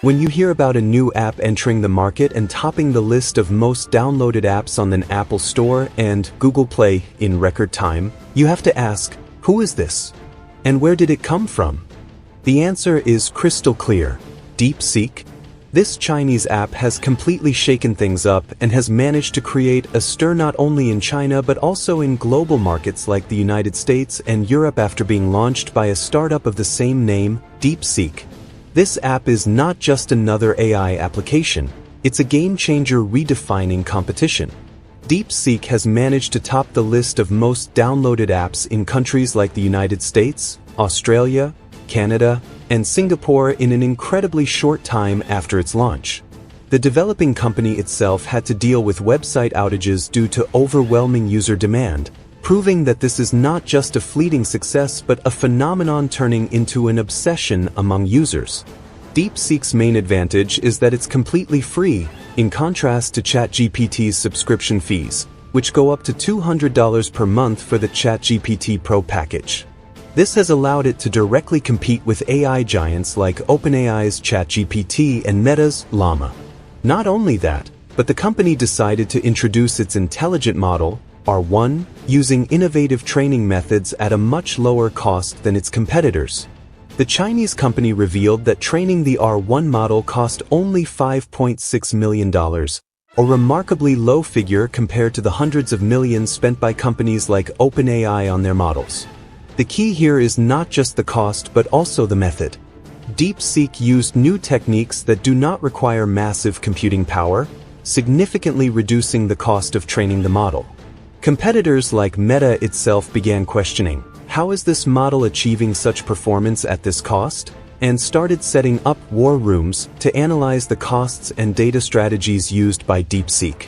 When you hear about a new app entering the market and topping the list of most downloaded apps on the Apple Store and Google Play in record time, you have to ask, who is this? And where did it come from? The answer is crystal clear: DeepSeek. This Chinese app has completely shaken things up and has managed to create a stir not only in China but also in global markets like the United States and Europe after being launched by a startup of the same name, DeepSeek. This app is not just another AI application, it's a game-changer redefining competition. DeepSeek has managed to top the list of most downloaded apps in countries like the United States, Australia, Canada, and Singapore in an incredibly short time after its launch. The developing company itself had to deal with website outages due to overwhelming user demand, proving that this is not just a fleeting success but a phenomenon turning into an obsession among users. DeepSeek's main advantage is that it's completely free, in contrast to Chatgpt's subscription fees, which go up to $200 per month for the Chatgpt Pro package. This has allowed it to directly compete with AI giants like OpenAI's Chatgpt and Meta's Llama. Not only that, but the company decided to introduce its intelligent model, R1, using innovative training methods at a much lower cost than its competitors. The Chinese company revealed that training the R1 model cost only $5.6 million, a remarkably low figure compared to the hundreds of millions spent by companies like OpenAI on their models. The key here is not just the cost but also the method. DeepSeek used new techniques that do not require massive computing power, significantly reducing the cost of training the model. Competitors like Meta itself began questioning, how is this model achieving such performance at this cost? And started setting up war rooms to analyze the costs and data strategies used by DeepSeek.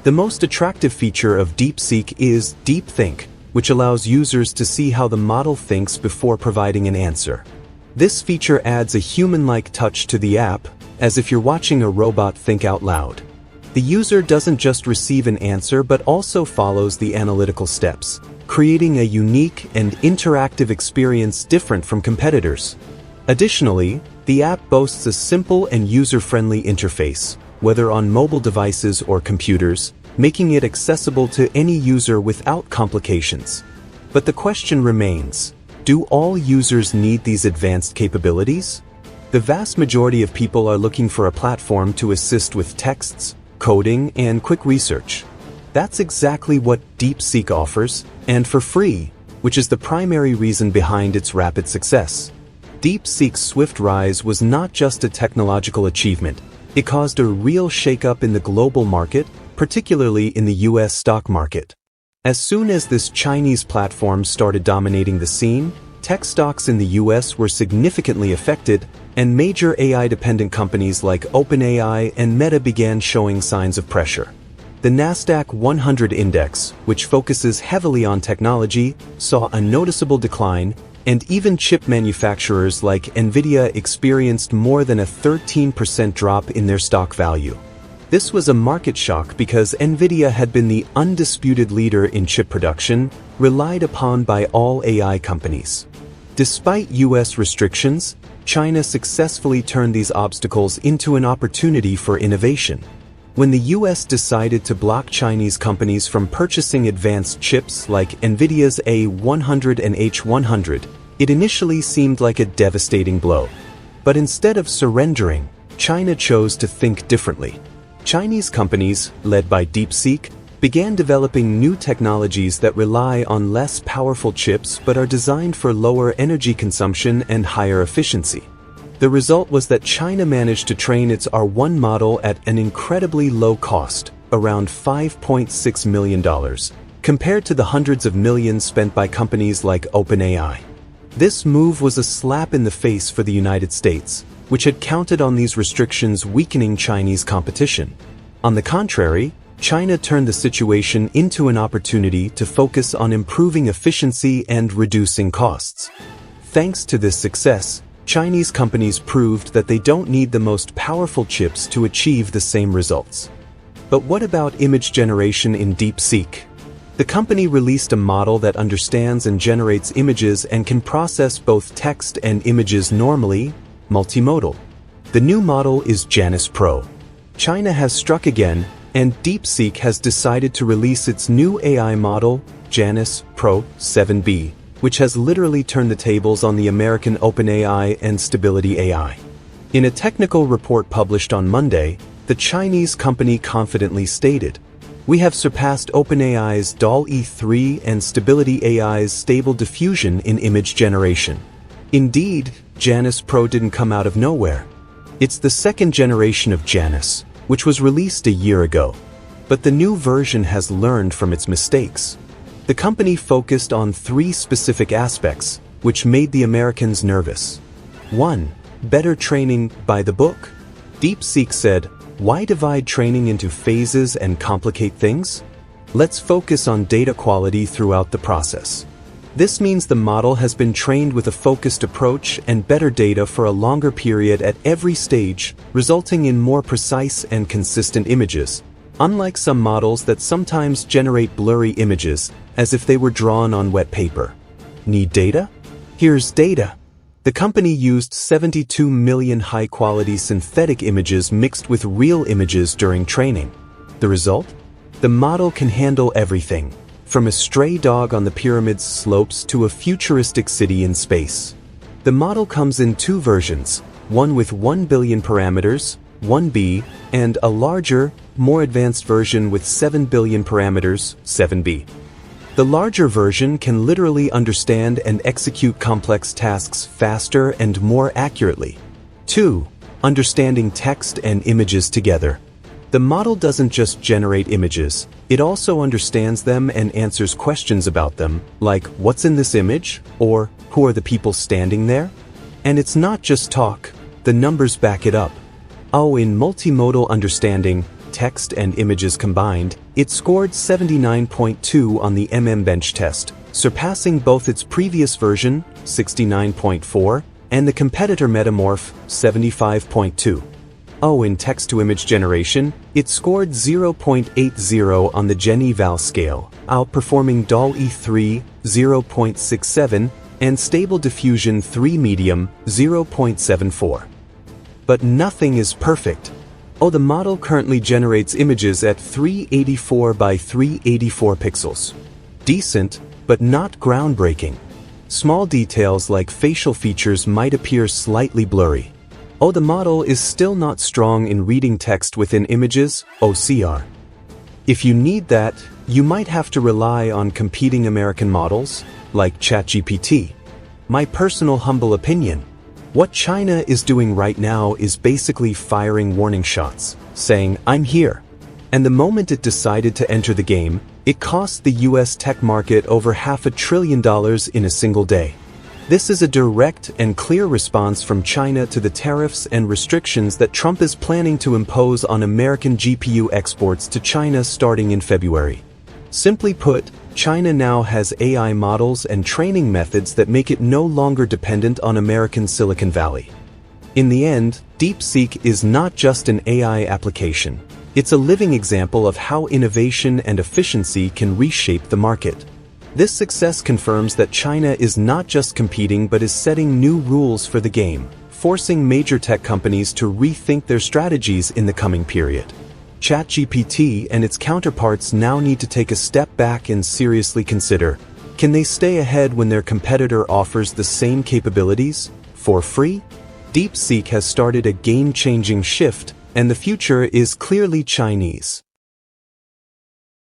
The most attractive feature of DeepSeek is DeepThink, which allows users to see how the model thinks before providing an answer. This feature adds a human-like touch to the app, as if you're watching a robot think out loud. The user doesn't just receive an answer but also follows the analytical steps, creating a unique and interactive experience different from competitors. Additionally, the app boasts a simple and user-friendly interface, whether on mobile devices or computers, making it accessible to any user without complications. But the question remains, do all users need these advanced capabilities? The vast majority of people are looking for a platform to assist with texts, coding, and quick research. That's exactly what DeepSeek offers, and for free, which is the primary reason behind its rapid success. DeepSeek's swift rise was not just a technological achievement, it caused a real shakeup in the global market, particularly in the US stock market. As soon as this Chinese platform started dominating the scene, tech stocks in the US were significantly affected, and major AI-dependent companies like OpenAI and Meta began showing signs of pressure. The Nasdaq 100 index, which focuses heavily on technology, saw a noticeable decline, and even chip manufacturers like Nvidia experienced more than a 13% drop in their stock value. This was a market shock because Nvidia had been the undisputed leader in chip production, relied upon by all AI companies. Despite US restrictions, China successfully turned these obstacles into an opportunity for innovation. When the US decided to block Chinese companies from purchasing advanced chips like Nvidia's A100 and H100, it initially seemed like a devastating blow. But instead of surrendering, China chose to think differently. Chinese companies, led by DeepSeek, began developing new technologies that rely on less powerful chips but are designed for lower energy consumption and higher efficiency. The result was that China managed to train its R1 model at an incredibly low cost, around $5.6 million, compared to the hundreds of millions spent by companies like OpenAI. This move was a slap in the face for the United States, which had counted on these restrictions weakening Chinese competition. On the contrary, China turned the situation into an opportunity to focus on improving efficiency and reducing costs. Thanks to this success, Chinese companies proved that they don't need the most powerful chips to achieve the same results. But what about image generation in DeepSeek? The company released a model that understands and generates images and can process both text and images normally, multimodal. The new model is Janus Pro. China has struck again, and DeepSeek has decided to release its new AI model, Janus Pro 7B, which has literally turned the tables on the American OpenAI and Stability AI. In a technical report published on Monday, the Chinese company confidently stated, "We have surpassed OpenAI's DALL-E 3 and Stability AI's Stable Diffusion in image generation." Indeed, Janus Pro didn't come out of nowhere. It's the second generation of Janus, which was released a year ago. But the new version has learned from its mistakes. The company focused on three specific aspects, which made the Americans nervous. 1. Better training by the book. DeepSeek said, "Why divide training into phases and complicate things? Let's focus on data quality throughout the process." This means the model has been trained with a focused approach and better data for a longer period at every stage, resulting in more precise and consistent images, unlike some models that sometimes generate blurry images, as if they were drawn on wet paper. Need data? Here's data. The company used 72 million high-quality synthetic images mixed with real images during training. The result? The model can handle everything, from a stray dog on the pyramid's slopes to a futuristic city in space. The model comes in two versions, one with 1 billion parameters, 1B, and a larger, more advanced version with 7 billion parameters, 7B. The larger version can literally understand and execute complex tasks faster and more accurately. 2. Understanding text and images together. The model doesn't just generate images, it also understands them and answers questions about them, like "What's in this image?" or "Who are the people standing there?" And it's not just talk, the numbers back it up. Oh, in multimodal understanding, text and images combined, it scored 79.2 on the Bench test, surpassing both its previous version, 69.4, and the competitor Metamorph, 75.2. Oh, in text-to-image generation, it scored 0.80 on the Gen-Eval scale, outperforming DALL-E 3, 0.67, and Stable Diffusion 3 Medium, 0.74. But nothing is perfect. Oh, the model currently generates images at 384 by 384 pixels. Decent, but not groundbreaking. Small details like facial features might appear slightly blurry. Oh, the model is still not strong in reading text within images, OCR. If you need that, you might have to rely on competing American models, like Chatgpt. My personal humble opinion. What China is doing right now is basically firing warning shots, saying, "I'm here." And the moment it decided to enter the game, it cost the US tech market over $500 billion in a single day. This is a direct and clear response from China to the tariffs and restrictions that Trump is planning to impose on American GPU exports to China starting in February. Simply put, China now has AI models and training methods that make it no longer dependent on American Silicon Valley. In the end, DeepSeek is not just an AI application. It's a living example of how innovation and efficiency can reshape the market. This success confirms that China is not just competing but is setting new rules for the game, forcing major tech companies to rethink their strategies in the coming period. Chatgpt and its counterparts now need to take a step back and seriously consider, can they stay ahead when their competitor offers the same capabilities, for free? DeepSeek has started a game-changing shift, and the future is clearly Chinese.